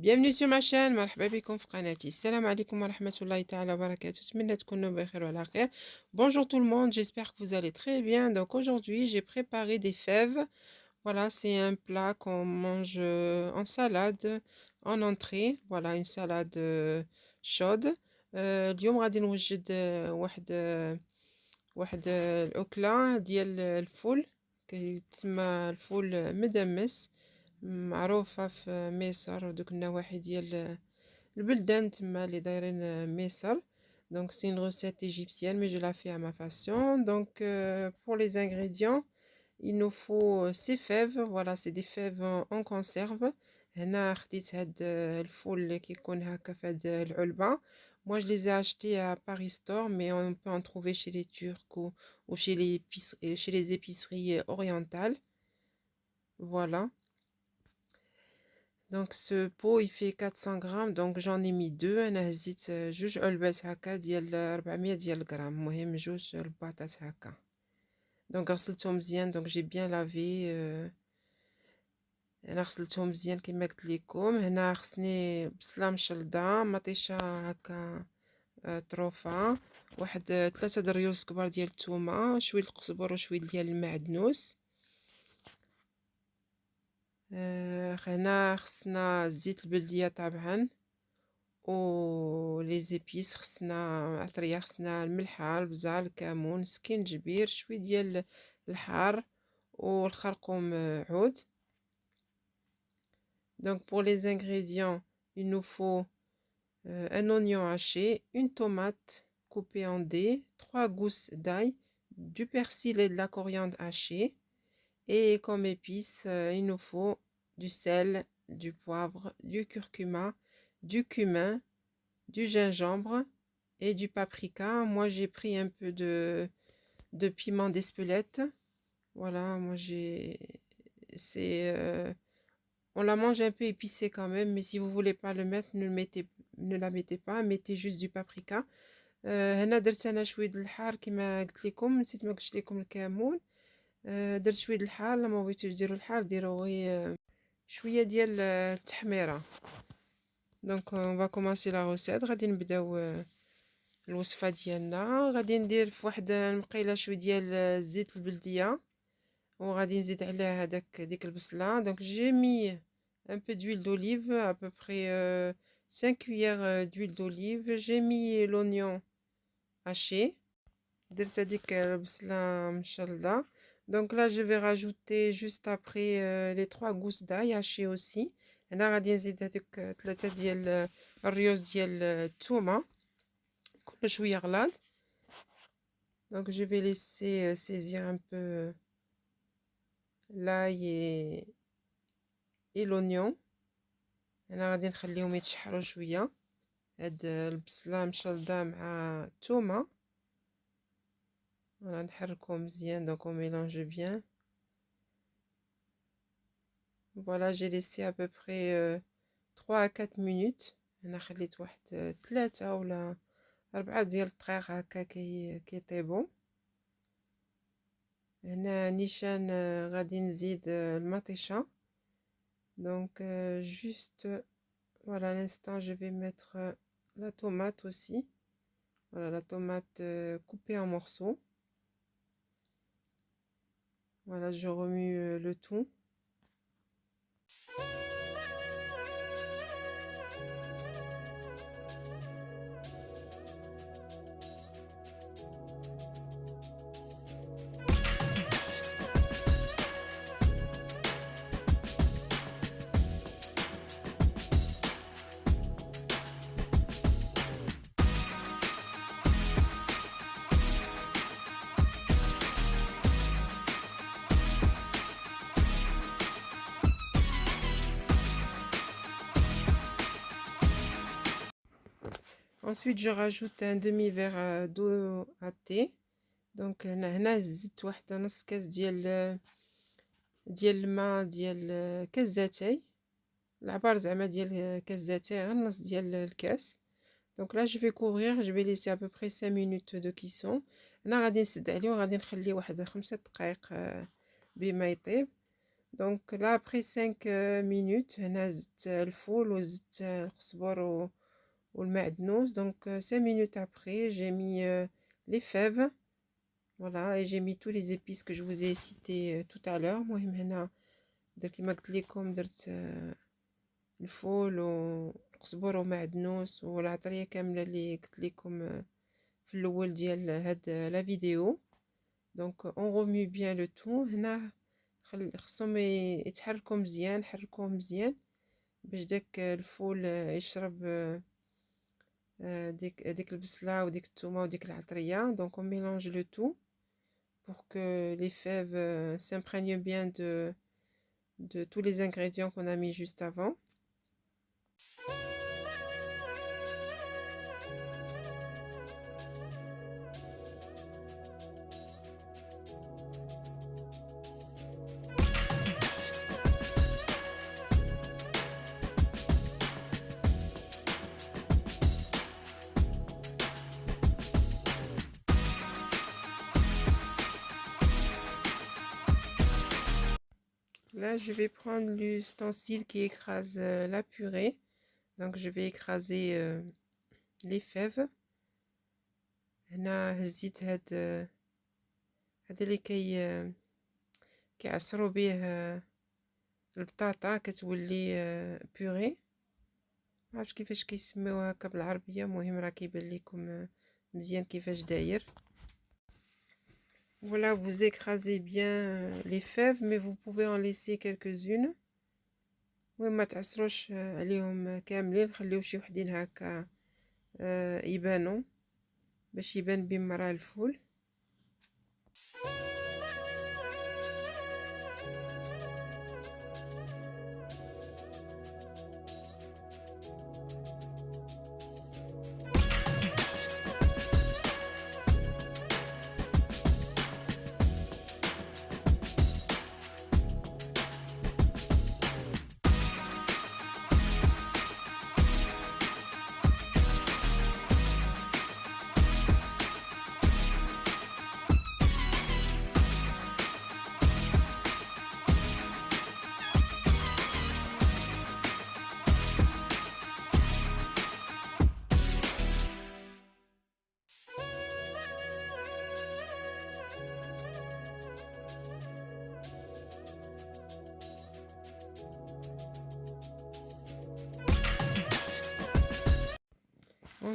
Bienvenue sur ma chaîne, مرحبا بكم في قناتي. السلام عليكم ورحمة الله تعالى وبركاته. أتمنى تكونوا بخير وعلى خير. Bonjour tout le monde, j'espère que vous allez très bien. Donc aujourd'hui, j'ai préparé des fèves. Voilà, c'est un plat qu'on mange en salade, en entrée. Voilà, une salade chaude. اليوم غادي نوجد واحد الأكلة ديال الفول، كيتسمى الفول مدمس، معروفة في مصر ودوك النواحي ديال البلدان تما اللي دايرين مصر. Donc c'est une recette égyptienne mais je la fais à ma façon. Donc pour les ingrédients, il nous faut ces fèves. Voilà, c'est des fèves en conserve. هنا خديت هاد الفول اللي كيكون هكا في هاد العلبة. Moi je les ai achetés à Paris Store, mais on peut en trouver chez les Turcs ou chez les épiceries orientales. Voilà. Donc ce pot il fait 400 grammes, donc j'en ai mis deux. انا هزيت جوج علبات هكا ديال 400 ديال غرام، المهم جوج رباطات هكا. دونك غسلتهم مزيان، دونك جي بيان لافي. انا غسلتهم مزيان كما قلت لكم. هنا خصني بصله مشلضه، مطيشه هكا طروفه، واحد 3 دريوس كبار ديال الثومه، شويه القزبر وشويه ديال المعدنوس. هنا خصنا زيت البلديه طبعا، و لي زيبيس خصنا عطريه، خصنا الملحه، البزار، الكمون، السكينجبير، شويه ديال الحار والخرقوم عود. Donc pour les ingrédients, il nous faut un oignon haché, une tomate coupée en dés, 3 gousses d'ail, du persil et de la coriandre hachée. Et comme épices, il nous faut du sel, du poivre, du curcuma, du cumin, du gingembre et du paprika. Moi j'ai pris un peu de piment d'Espelette. Voilà, moi on la mange un peu épicée quand même, mais si vous voulez pas le mettre, ne la mettez pas, mettez juste du paprika. هنا درت انا شويه د الحار كما قلت لكم، نسيت ما قلتش لكم الكمون. درت شويه د الحار، لما بغيتوش ديروا الحار ديروا غير شويه ديال التحميره. دونك on va commencer la recette. غادي نبداو الوصفه ديالنا. غادي ندير في واحد المقيله شويه ديال الزيت البلديه، وغادي نزيد عليها ديك البصله. دونك j'ai mis un peu d'huile d'olive, à peu près 5 cuillères d'huile d'olive. J'ai mis l'oignon haché, درت هذيك البصله مشلضه. Donc là je vais rajouter juste après les 3 gousses d'ail hachées aussi. هنا غادي نزيد هذوك 3 ديال الريوز ديال الثومه، كل شويه غلاض. Donc je vais laisser saisir un peu l'ail et l'oignon. انا غادي نخليهم يتشحروا شويه، هاد البصله مشلضه مع الثومه. فوالا نحركهم مزيان، donc on mélange bien. Voilà, j'ai laissé à peu près 3 à 4 minutes. انا خليت واحد 3 ولا 4 ديال الدقائق هكا كيطيبوا. هنا نيشان غادي نزيد المطيشه. Donc juste voilà, à l'instant je vais mettre la tomate aussi. Voilà, la tomate coupée en morceaux. Voilà, je remue le tout. Ensuite, je rajoute un demi-verre d'eau à thé. Donc هنا زدت واحد نص كاس ديال الماء ديال كاس زاتاي، العبار زعما ديال كاس زاتاي، غير نص ديال الكاس. Donc là je vais couvrir, je vais laisser à peu près 5 minutes de cuisson. هنا غادي نسد عليه وغادي نخليه واحد 5 دقائق بما يطيب. Donc là, après 5 minutes, هنا زدت الفول وزدت القزبر والمعدنوس. Donc 5 minutes après, j'ai mis les fèves. Voilà, et j'ai mis tous les épices que je vous ai cités tout à l'heure. المهم هنا كيما قلت لكم درت الفول والقزبر ومعدنوس والعطرية كاملة اللي قلت لكم في الاول ديال هاد لا فيديو. دونك اون remue bien le tout. هنا خصهم يتحركوا مزيان، نحركوه مزيان باش داك الفول يشرب ديك البصلة وديك الثومة وديك العطرية. دونك on mélange le tout pour que les fèves s'imprègnent bien de tous les ingrédients qu'on a mis juste avant. Là, je vais prendre l'ustensile qui écrase la purée. Donc, je vais écraser les fèves. هنا هزيت هاد اللي كيعصروا به البطاطا كتولي بوري. معرفتش كيفاش كيسميوها هكا بالعربية، مهم راه كيبان لكم مزيان كيفاش داير. Voilà, vous écrasez bien les fèves, mais vous pouvez en laisser quelques-unes. وما تعصروش عليهم كاملين، خليو شي وحدين هكا يبانوا باش يبان بما راه الفول.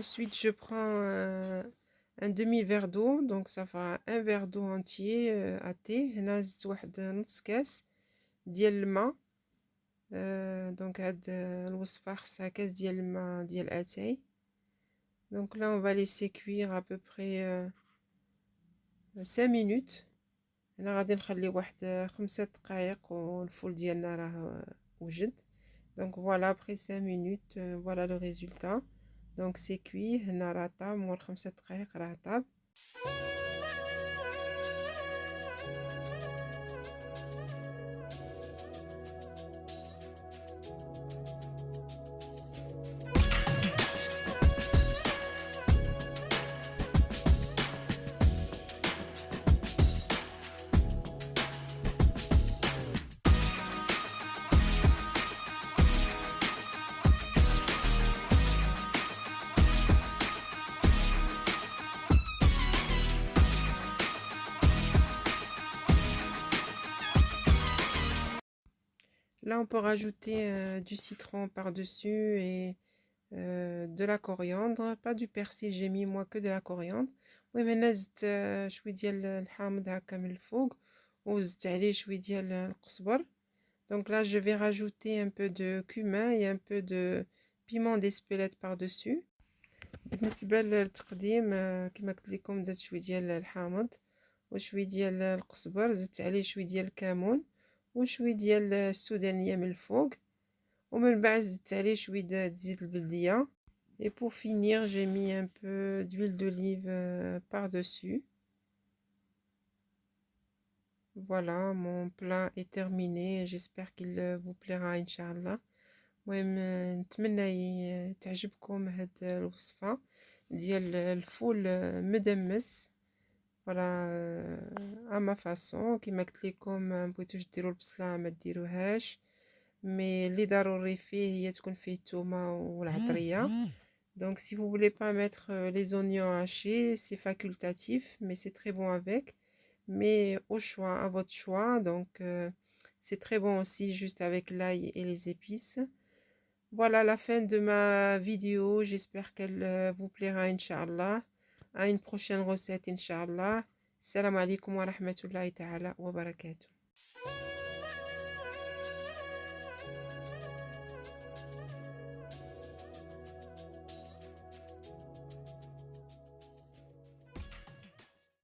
Ensuite, je prends un demi-verre d'eau, donc ça fera un verre d'eau entier à thé. هنا زدت واحد نص كاس ديال الماء. donc هاد الوصفة خصها كاس ديال الماء ديال اتاي. donc là on va laisser cuire à peu près 5 minutes. هنا غادي نخلي واحد 5 دقائق والفول ديالنا راه وجد. donc voilà, après 5 minutes voilà le résultat. Donc c'est cuit. هنا راه طاب مور 5 دقائق راه طاب. Là, on peut rajouter du citron par-dessus et de la coriandre, pas du persil, j'ai mis moi que de la coriandre. Oui, mais زدت شوي ديال الحامض هكا من الفوق وزدت عليه شوي ديال القزبر. Donc là, je vais rajouter un peu de cumin et un peu de piment d'Espelette par-dessus. بالنسبة للتقديم كما قلت لكم درت شوي ديال الحامض وشوي ديال القزبر، زدت عليه شوي ديال الكمون وشوي ديال السودانية من الفوق، ومن بعد زدت عليه شوي زيت البلدية. Et pour finir, j'ai mis un peu d'huile d'olive par-dessus. Voilà, mon plat est terminé. J'espère qu'il vous plaira Inch'Allah. المهم نتمنى تعجبكم هاد الوصفة ديال الفول مدمس. Voilà, à ma façon. كيما قلت لكم ما بغيتوش ديروا البصلة ما ديروهاش، mais اللي ضروري فيه هي تكون فيه الثومة والعطرية. Donc si vous voulez pas mettre les oignons hachés, c'est facultatif, mais c'est très bon avec. Mais au choix, à votre choix. Donc c'est très bon aussi juste avec l'ail et les épices. Voilà la fin de ma vidéo. J'espère qu'elle vous plaira, Inch'Allah. À une prochaine recette, Inch'Allah. Salam alaikum wa rahmatullahi ta'ala wa barakatuh.